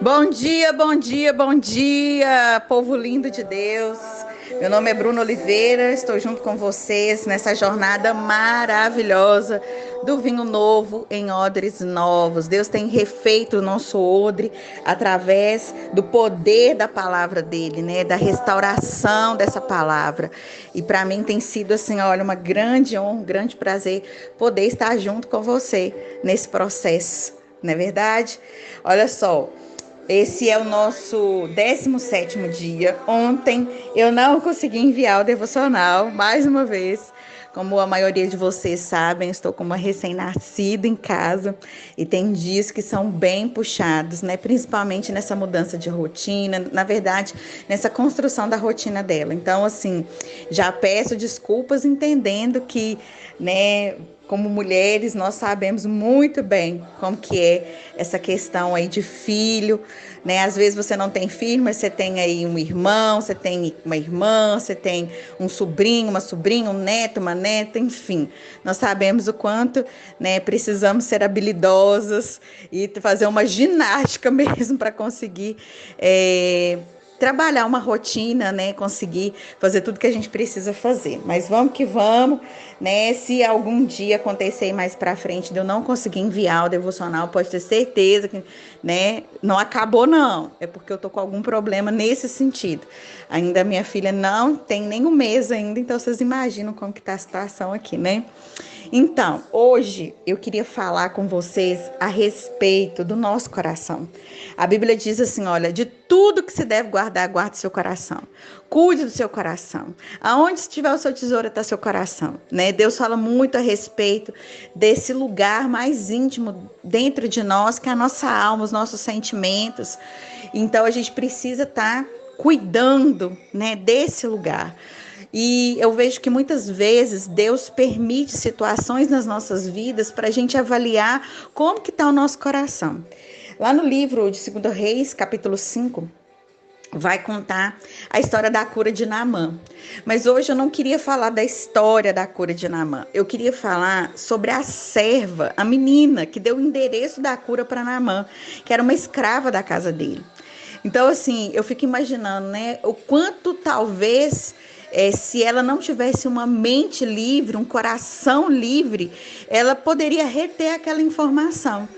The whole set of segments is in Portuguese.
Bom dia, bom dia, bom dia, povo lindo de Deus. Meu nome é Bruna Oliveira, estou junto com vocês nessa jornada maravilhosa do vinho novo em odres novos. Deus tem refeito o nosso odre através do poder da palavra dele, né? Da restauração dessa palavra. E para mim tem sido assim, olha, uma grande honra, um grande prazer poder estar junto com você nesse processo, não é verdade? Olha só. Esse é o nosso 17º dia. Ontem eu não consegui enviar o devocional, mais uma vez. Como a maioria de vocês sabem, estou com uma recém-nascida em casa e tem dias que são bem puxados, né? Principalmente nessa mudança de rotina, na verdade, nessa construção da rotina dela. Então, assim, já peço desculpas entendendo que, né, como mulheres, nós sabemos muito bem como que é essa questão aí de filho, né? Às vezes você não tem filho, mas você tem aí um irmão, você tem uma irmã, você tem um sobrinho, uma sobrinha, um neto, uma neta, enfim. Nós sabemos o quanto, né, precisamos ser habilidosas e fazer uma ginástica mesmo para conseguir trabalhar uma rotina, né? Conseguir fazer tudo que a gente precisa fazer. Mas vamos que vamos, né? Se algum dia acontecer mais para frente de eu não conseguir enviar o devocional, pode ter certeza que, né? Não acabou não. É porque eu tô com algum problema nesse sentido. Ainda minha filha não tem nem um mês ainda, então vocês imaginam como que tá a situação aqui, né? Então, hoje eu queria falar com vocês a respeito do nosso coração. A Bíblia diz assim, olha, de tudo que se deve guardar, guarde seu coração. Cuide do seu coração. Aonde estiver o seu tesouro, está seu coração, né? Deus fala muito a respeito desse lugar mais íntimo dentro de nós, que é a nossa alma, os nossos sentimentos. Então, a gente precisa estar cuidando, né, desse lugar. E eu vejo que muitas vezes Deus permite situações nas nossas vidas para a gente avaliar como que está o nosso coração. Lá no livro de 2 Reis, capítulo 5, vai contar a história da cura de Naamã. Mas hoje eu não queria falar da história da cura de Naamã. Eu queria falar sobre a serva, a menina que deu o endereço da cura para Naamã, que era uma escrava da casa dele. Então, assim, eu fico imaginando, né, o quanto talvez se ela não tivesse uma mente livre, um coração livre, ela poderia reter aquela informação.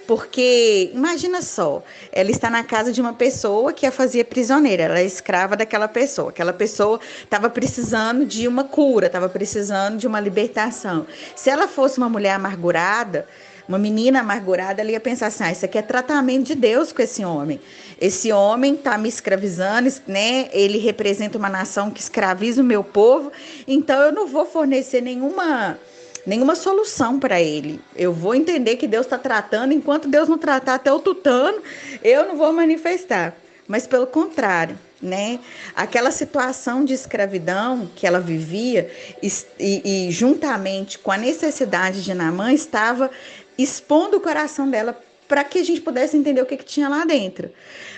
Porque, imagina só, ela está na casa de uma pessoa que a fazia prisioneira, ela é escrava daquela pessoa. Aquela pessoa estava precisando de uma cura, estava precisando de uma libertação. Se ela fosse uma mulher amargurada, uma menina amargurada, ela ia pensar assim, isso aqui é tratamento de Deus com esse homem. Esse homem está me escravizando, né? Ele representa uma nação que escraviza o meu povo, então eu não vou fornecer nenhuma solução para ele. Eu vou entender que Deus está tratando, enquanto Deus não tratar até o tutano, eu não vou manifestar. Mas pelo contrário, né? Aquela situação de escravidão que ela vivia e juntamente com a necessidade de Naamã estava expondo o coração dela para que a gente pudesse entender o que tinha lá dentro.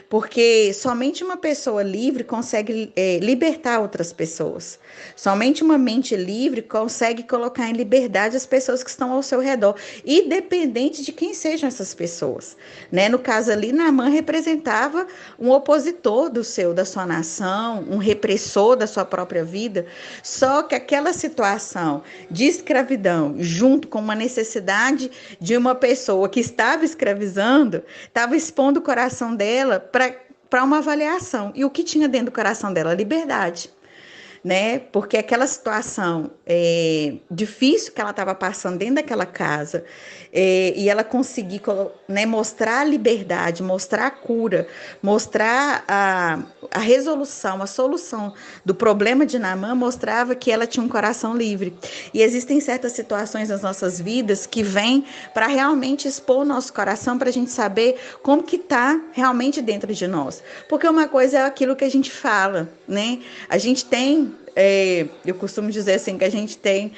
Porque somente uma pessoa livre consegue libertar outras pessoas. Somente uma mente livre consegue colocar em liberdade as pessoas que estão ao seu redor, independente de quem sejam essas pessoas, né? No caso ali, Naamã representava um opositor da sua nação, um repressor da sua própria vida. Só que aquela situação de escravidão, junto com uma necessidade de uma pessoa que estava escravizando, estava expondo o coração dela para uma avaliação. E o que tinha dentro do coração dela? Liberdade. Né? Porque aquela situação difícil que ela estava passando dentro daquela casa e ela conseguir, né, mostrar a liberdade, mostrar a cura, mostrar a resolução, a solução do problema de Naamã, mostrava que ela tinha um coração livre. E existem certas situações nas nossas vidas que vêm para realmente expor o nosso coração, para a gente saber como que está realmente dentro de nós. Porque uma coisa é aquilo que a gente fala, né? A gente tem tem, eu costumo dizer assim, que a gente tem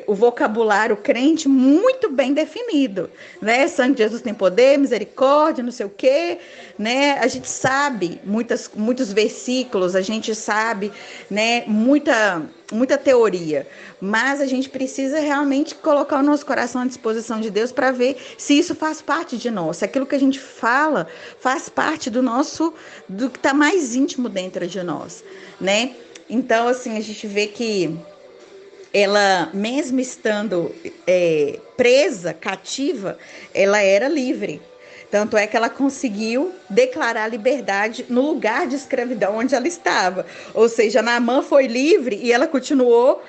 o vocabulário crente muito bem definido, né? Sangue de Jesus tem poder, misericórdia, não sei o quê, né? A gente sabe muitos versículos, a gente sabe, né? Muita teoria, mas a gente precisa realmente colocar o nosso coração à disposição de Deus para ver se isso faz parte de nós, se aquilo que a gente fala faz parte do que está mais íntimo dentro de nós, né? Então, assim, a gente vê que ela, mesmo estando presa, cativa, ela era livre. Tanto é que ela conseguiu declarar liberdade no lugar de escravidão onde ela estava. Ou seja, Naamã foi livre e ela continuou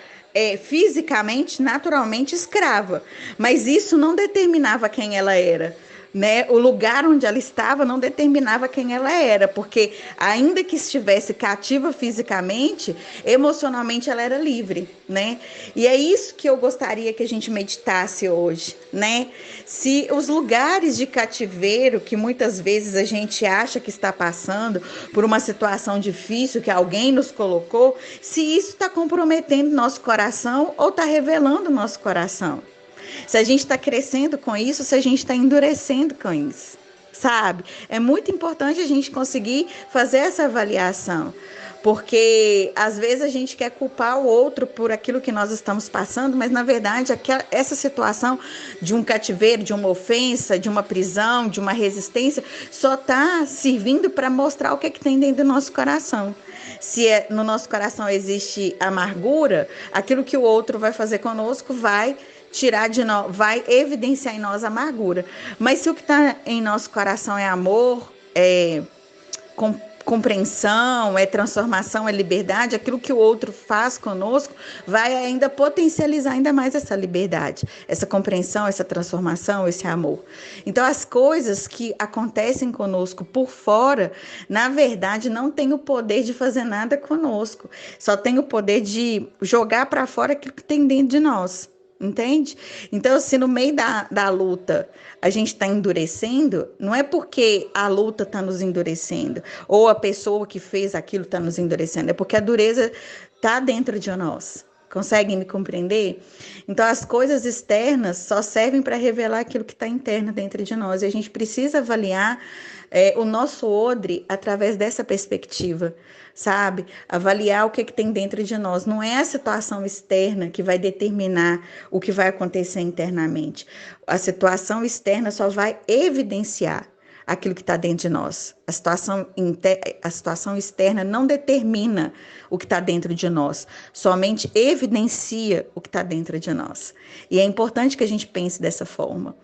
fisicamente, naturalmente escrava. Mas isso não determinava quem ela era. Né? O lugar onde ela estava não determinava quem ela era, porque ainda que estivesse cativa fisicamente, emocionalmente ela era livre, né? E é isso que eu gostaria que a gente meditasse hoje, né? Se os lugares de cativeiro que muitas vezes a gente acha que está passando por uma situação difícil que alguém nos colocou, se isso está comprometendo nosso coração ou está revelando nosso coração. Se a gente está crescendo com isso, se a gente está endurecendo com isso, sabe? É muito importante a gente conseguir fazer essa avaliação, porque às vezes a gente quer culpar o outro por aquilo que nós estamos passando, mas na verdade essa situação de um cativeiro, de uma ofensa, de uma prisão, de uma resistência, só está servindo para mostrar o que tem dentro do nosso coração. Se no nosso coração existe amargura, aquilo que o outro vai fazer conosco vai tirar de nós, vai evidenciar em nós a amargura. Mas se o que está em nosso coração é amor, é compreensão, é transformação, é liberdade, aquilo que o outro faz conosco vai ainda potencializar ainda mais essa liberdade, essa compreensão, essa transformação, esse amor. Então, as coisas que acontecem conosco por fora, na verdade, não têm o poder de fazer nada conosco, só tem o poder de jogar para fora aquilo que tem dentro de nós. Entende? Então, se no meio da luta a gente está endurecendo, não é porque a luta está nos endurecendo, ou a pessoa que fez aquilo está nos endurecendo, é porque a dureza está dentro de nós. Conseguem me compreender? Então, as coisas externas só servem para revelar aquilo que está interno dentro de nós. E a gente precisa avaliar o nosso odre através dessa perspectiva, sabe? Avaliar o que tem dentro de nós. Não é a situação externa que vai determinar o que vai acontecer internamente. A situação externa só vai evidenciar aquilo que está dentro de nós. A situação externa não determina o que está dentro de nós, somente evidencia o que está dentro de nós. E é importante que a gente pense dessa forma.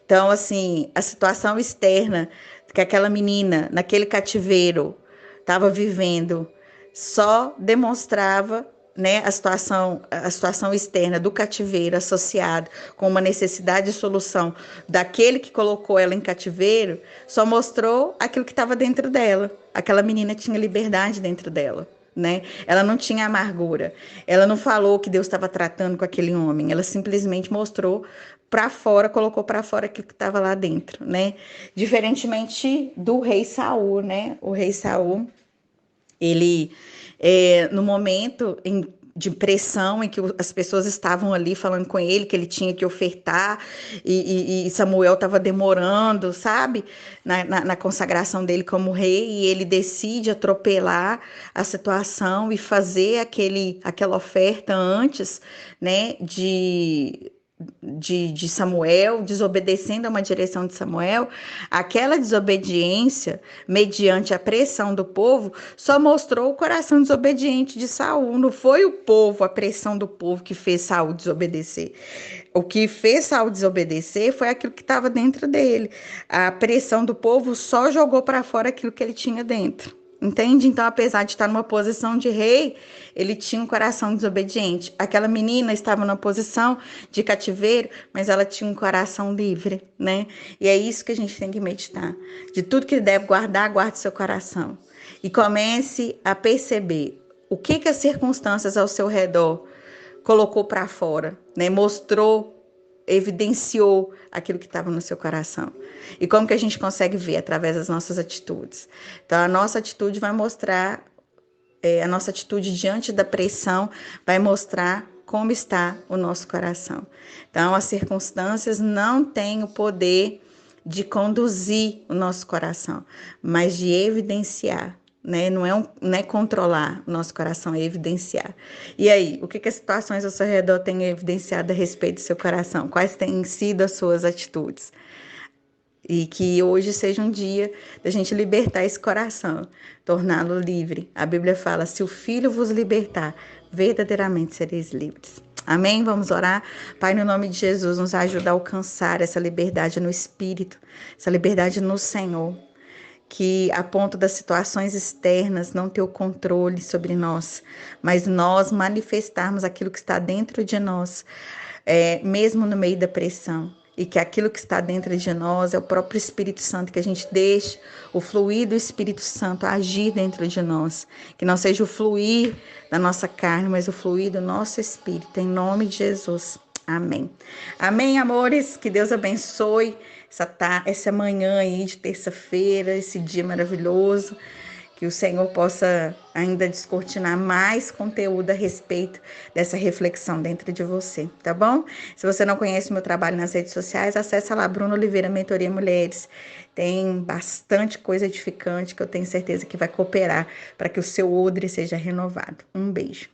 Então, assim, a situação externa que aquela menina, naquele cativeiro, estava vivendo, só demonstrava, né, a situação externa do cativeiro associado com uma necessidade de solução daquele que colocou ela em cativeiro, só mostrou aquilo que estava dentro dela. Aquela menina tinha liberdade dentro dela, né? Ela não tinha amargura. Ela não falou que Deus estava tratando com aquele homem. Ela simplesmente mostrou para fora, colocou para fora aquilo que estava lá dentro, né? Diferentemente do rei Saul, né? O rei Saul, ele, no momento de pressão em que as pessoas estavam ali falando com ele, que ele tinha que ofertar, e Samuel estava demorando, sabe? Na consagração dele como rei, e ele decide atropelar a situação e fazer aquela oferta antes, né, de Samuel, desobedecendo a uma direção de Samuel. Aquela desobediência, mediante a pressão do povo, só mostrou o coração desobediente de Saul. Não foi o povo, a pressão do povo que fez Saul desobedecer. O que fez Saul desobedecer foi aquilo que estava dentro dele. A pressão do povo só jogou para fora aquilo que ele tinha dentro. Entende? Então, apesar de estar numa posição de rei, ele tinha um coração desobediente. Aquela menina estava numa posição de cativeiro, mas ela tinha um coração livre, né? E é isso que a gente tem que meditar. De tudo que deve guardar, guarde seu coração. E comece a perceber o que as circunstâncias ao seu redor colocou para fora, né? Mostrou, evidenciou aquilo que estava no seu coração. E como que a gente consegue ver? Através das nossas atitudes. Então, a nossa atitude vai mostrar a nossa atitude diante da pressão vai mostrar como está o nosso coração. Então, as circunstâncias não têm o poder de conduzir o nosso coração, mas de evidenciar, né? Não é controlar o nosso coração, é evidenciar. E aí, o que as situações ao seu redor têm evidenciado a respeito do seu coração? Quais têm sido as suas atitudes? E que hoje seja um dia da gente libertar esse coração, torná-lo livre. A Bíblia fala: se o Filho vos libertar, verdadeiramente sereis livres. Amém? Vamos orar? Pai, no nome de Jesus, nos ajuda a alcançar essa liberdade no Espírito, essa liberdade no Senhor, que a ponto das situações externas não ter o controle sobre nós, mas nós manifestarmos aquilo que está dentro de nós, mesmo no meio da pressão. E que aquilo que está dentro de nós é o próprio Espírito Santo, que a gente deixe o fluir do Espírito Santo agir dentro de nós. Que não seja o fluir da nossa carne, mas o fluir do nosso Espírito, em nome de Jesus. Amém. Amém, amores. Que Deus abençoe essa manhã aí de terça-feira, esse dia maravilhoso. Que o Senhor possa ainda descortinar mais conteúdo a respeito dessa reflexão dentro de você, tá bom? Se você não conhece meu trabalho nas redes sociais, acessa lá Bruno Oliveira Mentoria Mulheres. Tem bastante coisa edificante que eu tenho certeza que vai cooperar para que o seu odre seja renovado. Um beijo.